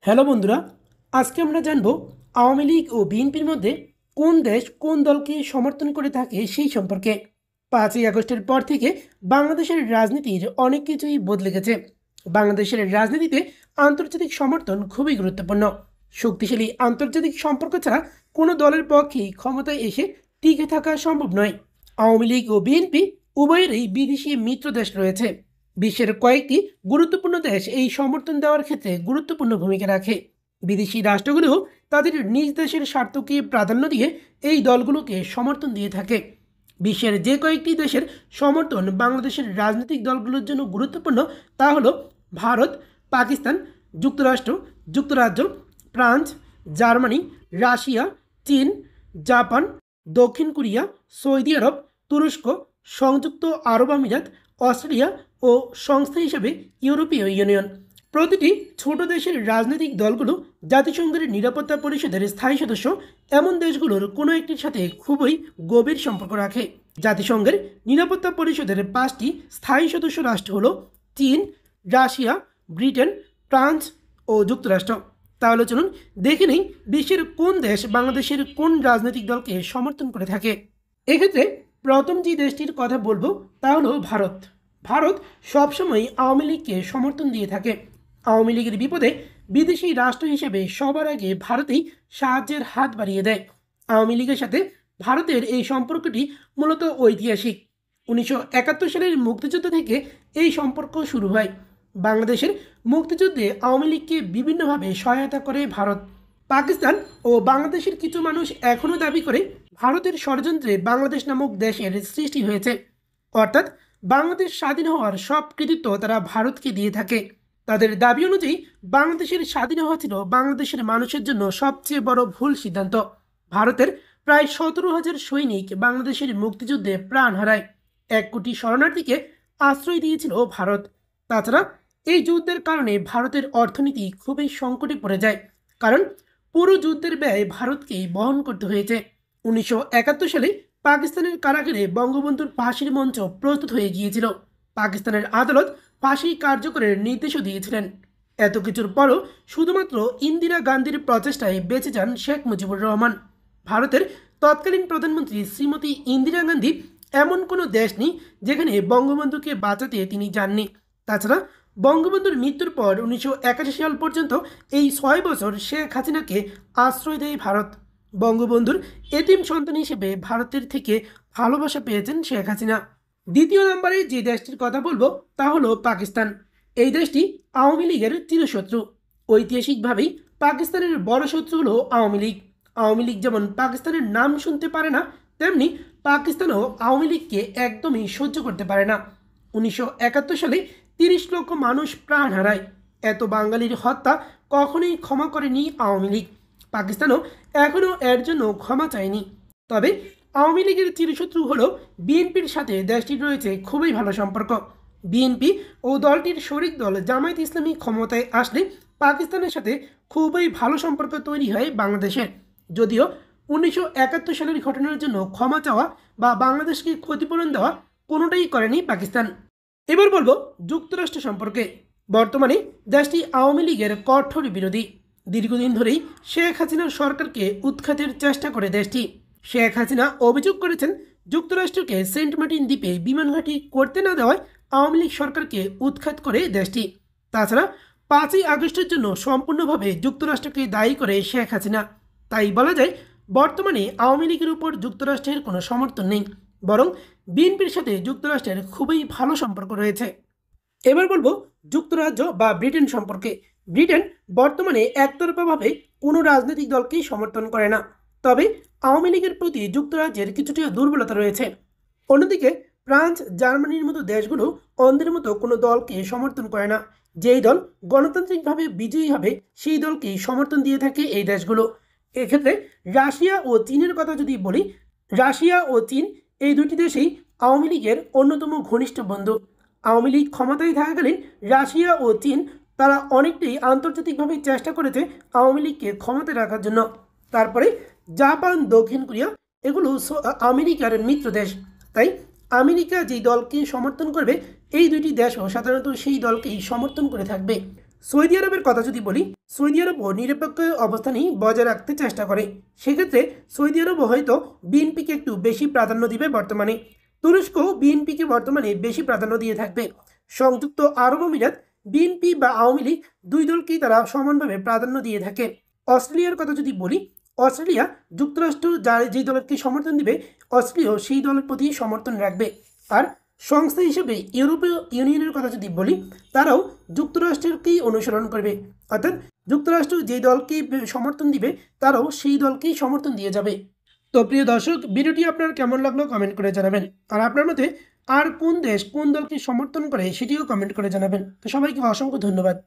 Hello বন্ধুরা, আজকে আমরা জানব আওয়ামী লীগ ও বিএনপির মধ্যে কোন দেশ কোন দলকে সমর্থন করে থাকে সেই সম্পর্কে। 5ই আগস্টের পর থেকে বাংলাদেশের রাজনীতির অনেক কিছুই বদলে গেছে। বাংলাদেশের রাজনীতিতে আন্তর্জাতিক সমর্থন খুবই গুরুত্বপূর্ণ। শক্তিশালী আন্তর্জাতিক সম্পর্ক ছাড়া কোনো দলের পক্ষেই ক্ষমতায় এসে টিকে থাকা সম্ভব নয়। আওয়ামী লীগ ও বিএনপি উভয়েরই বিদেশি মিত্র দেশ রয়েছে। বিশ্বের কয়েকটি গুরুত্বপূর্ণ দেশ এই সমর্থন দেওয়ার ক্ষেত্রে গুরুত্বপূর্ণ ভূমিকা রাখে। বিদেশি রাষ্ট্রগুলো তাদের নিজ দেশের স্বার্থকে প্রাধান্য দিয়ে এই দলগুলোকে সমর্থন দিয়ে থাকে। বিশ্বের যে কয়েকটি দেশের সমর্থন বাংলাদেশের রাজনৈতিক দলগুলোর জন্য গুরুত্বপূর্ণ তা হলো ভারত, পাকিস্তান, যুক্তরাষ্ট্র, যুক্তরাজ্য, ফ্রান্স, জার্মানি, রাশিয়া, চীন, জাপান, দক্ষিণ কোরিয়া, সৌদি আরব, তুরস্ক, সংযুক্ত আরব আমিরাত, অস্ট্রেলিয়া ও সংস্থা হিসেবে ইউরোপীয় ইউনিয়ন। প্রতিটি ছোট দেশের রাজনৈতিক দলগুলো জাতিসংঘের নিরাপত্তা পরিষদের স্থায়ী সদস্য। এমন দেশগুলোর কোনো একটির সাথে খুবই গভীর সম্পর্ক রাখে। জাতিসংঘের নিরাপত্তা পরিষদের 5টি স্থায়ী সদস্য রাষ্ট্র হল চীন, রাশিয়া, ব্রিটেন, ফ্রান্স ও যুক্তরাষ্ট্র। তাহলে চলুন দেখে নেই বিশ্বের কোন দেশ বাংলাদেশের কোন রাজনৈতিক দলকে সমর্থন করে থাকে। এক্ষেত্রে প্রথম যে দেশটির কথা বলবো তা হলো ভারত। ভারত সবসময় আওয়ামী লীগকে সমর্থন দিয়ে থাকে। আওয়ামী লীগের বিপদে বিদেশি রাষ্ট্র হিসেবে সবার আগে ভারতেই সাহায্যের হাত বাড়িয়ে দেয়। আওয়ামী লীগের সাথে ভারতের এই সম্পর্কটি মূলত ঐতিহাসিক। 1971 সালের মুক্তিযুদ্ধ থেকে এই সম্পর্ক শুরু হয়। বাংলাদেশের মুক্তিযুদ্ধে আওয়ামী লীগকে বিভিন্নভাবে সহায়তা করে ভারত। পাকিস্তান ও বাংলাদেশের কিছু মানুষ এখনও দাবি করে ভারতের ষড়যন্ত্রে বাংলাদেশ নামক দেশের সৃষ্টি হয়েছে, অর্থাৎ বাংলাদেশ স্বাধীন হওয়ার সব কৃতিত্ব তারা ভারতকে দিয়ে থাকে। তাদের দাবি অনুযায়ী বাংলাদেশের স্বাধীন হওয়া ছিল বাংলাদেশের মানুষের জন্য সবচেয়ে বড় ভুল সিদ্ধান্ত। ভারতের প্রায় 17,000 সৈনিক বাংলাদেশের মুক্তিযুদ্ধে প্রাণ হারায়। 1 কোটি শরণার্থীকে আশ্রয় দিয়েছিল ভারত। তাছাড়া এই যুদ্ধের কারণে ভারতের অর্থনীতি খুবই সংকটে পড়ে যায়, কারণ পুরো যুদ্ধের ব্যয় ভারতকেই বহন করতে হয়েছে। 1971 সালে পাকিস্তানের কারাগারে বঙ্গবন্ধুর ফাঁসির মঞ্চ প্রস্তুত হয়ে গিয়েছিল। পাকিস্তানের আদালত ফাঁসি কার্যকরের নির্দেশও দিয়েছিলেন। এত কিছুর পরও শুধুমাত্র ইন্দিরা গান্ধীর প্রচেষ্টায় বেঁচে যান শেখ মুজিবুর রহমান। ভারতের তৎকালীন প্রধানমন্ত্রী শ্রীমতী ইন্দিরা গান্ধী এমন কোনো দেশ নেই যেখানে বঙ্গবন্ধুকে বাঁচাতে তিনি যাননি। তাছাড়া বঙ্গবন্ধুর মৃত্যুর পর 1981 সাল পর্যন্ত এই 6 বছর শেখ হাসিনাকে আশ্রয় দেয় ভারত। বঙ্গবন্ধুর এতিম সন্তান হিসেবে ভারতের থেকে ভালোবাসা পেয়েছেন শেখ হাসিনা। দ্বিতীয় নম্বরে যে দেশটির কথা বলবো তা হলো পাকিস্তান। এই দেশটি আওয়ামী লীগের চিরশত্রু। ঐতিহাসিকভাবেই পাকিস্তানের বড় শত্রু হলো আওয়ামী লীগ। আওয়ামী লীগ যেমন পাকিস্তানের নাম শুনতে পারে না, তেমনি পাকিস্তানও আওয়ামী লীগকে একদমই সহ্য করতে পারে না। 1971 সালে 30 লক্ষ মানুষ প্রাণ হারায়। এত বাঙালির হত্যা কখনোই ক্ষমা করেনি আওয়ামী লীগ। পাকিস্তানও এখনও এর জন্য ক্ষমা চায়নি। তবে আওয়ামী লীগের চিরশত্রু হল বিএনপির সাথে দেশটির রয়েছে খুবই ভালো সম্পর্ক। বিএনপি ও দলটির শরিক দল জামায়াত ইসলামী ক্ষমতায় আসলে পাকিস্তানের সাথে খুবই ভালো সম্পর্ক তৈরি হয় বাংলাদেশের। যদিও 1971 সালের ঘটনার জন্য ক্ষমা চাওয়া বা বাংলাদেশকে ক্ষতিপূরণ দেওয়া কোনোটাই করেনি পাকিস্তান। এবার বলবো যুক্তরাষ্ট্র সম্পর্কে। বর্তমানে দেশটি আওয়ামী লীগের কঠোর বিরোধী। দীর্ঘদিন ধরেই শেখ হাসিনার সরকারকে উৎখাতের চেষ্টা করে দেশটি। শেখ হাসিনা অভিযোগ করেছেন যুক্তরাষ্ট্রকে সেন্ট মার্টিন দ্বীপে বিমান ঘাঁটি করতে না দেওয়ায় আওয়ামী লীগ সরকারকে উৎখাত করে দেশটি। তাছাড়া 5ই আগস্টের জন্য সম্পূর্ণভাবে যুক্তরাষ্ট্রকে দায়ী করে শেখ হাসিনা। তাই বলা যায় বর্তমানে আওয়ামী লীগের উপর যুক্তরাষ্ট্রের কোনো সমর্থন নেই, বরং বিএনপির সাথে যুক্তরাষ্ট্রের খুবই ভালো সম্পর্ক রয়েছে। এবার বলবো যুক্তরাজ্য বা ব্রিটেন সম্পর্কে। ব্রিটেন বর্তমানে একতরফাভাবে কোনো রাজনৈতিক দলকেই সমর্থন করে না, তবে আওয়ামী লীগের প্রতি যুক্তরাজ্যের কিছুটা দুর্বলতা রয়েছে। অন্যদিকে ফ্রান্স, জার্মানির মতো দেশগুলো অন্যদের মতো কোনো দলকে সমর্থন করে না। যেই দল গণতান্ত্রিকভাবে বিজয়ী হবে সেই দলকেই সমর্থন দিয়ে থাকে এই দেশগুলো। এক্ষেত্রে রাশিয়া ও চীনের কথা যদি বলি, রাশিয়া ও চীন এই দুটি দেশেই আওয়ামী লীগের অন্যতম ঘনিষ্ঠ বন্ধু। আওয়ামী লীগ ক্ষমতায় থাকাকালীন রাশিয়া ও চীন তারা অনেকটাই আন্তর্জাতিকভাবে চেষ্টা করেছে আওয়ামী লীগকে ক্ষমতায় রাখার জন্য। তারপরে জাপান, দক্ষিণ কোরিয়া এগুলো আমেরিকার মিত্র দেশ। তাই আমেরিকা যেই দলকে সমর্থন করবে এই দুইটি দেশও সাধারণত সেই দলকেই সমর্থন করে থাকবে। সৌদি আরবের কথা যদি বলি, সৌদি আরবও নিরপেক্ষ অবস্থানই বজায় রাখতে চেষ্টা করে। সেক্ষেত্রে সৌদি আরবও হয়তো বিএনপিকে একটু বেশি প্রাধান্য দিবে বর্তমানে। তুরস্ক বিএনপিকে বর্তমানে বেশি প্রাধান্য দিয়ে থাকবে। সংযুক্ত আরব আমিরাত বিএনপি বা আওয়ামী লীগ দুই দলকেই তারা সমানভাবে প্রাধান্য দিয়ে থাকে। অস্ট্রেলিয়ার কথা যদি বলি, অস্ট্রেলিয়া যুক্তরাষ্ট্র যার যেই দলকে সমর্থন দিবে, অস্ট্রেলিয়াও সেই দলের প্রতি সমর্থন রাখবে। আর সংস্থা হিসেবে ইউরোপীয় ইউনিয়নের কথা যদি বলি, তারাও যুক্তরাষ্ট্রকেই অনুসরণ করবে। অর্থাৎ যুক্তরাষ্ট্র যে দলকে সমর্থন দিবে, তারাও সেই দলকেই সমর্থন দিয়ে যাবে। তো প্রিয় দর্শক, ভিডিওটি আপনার কেমন লাগলো কমেন্ট করে জানাবেন। আর আপনার মতে আর কোন দেশ কোন দলকে সমর্থন করে সেটিও কমেন্ট করে জানাবেন। তো সবাইকে অসংখ্য ধন্যবাদ।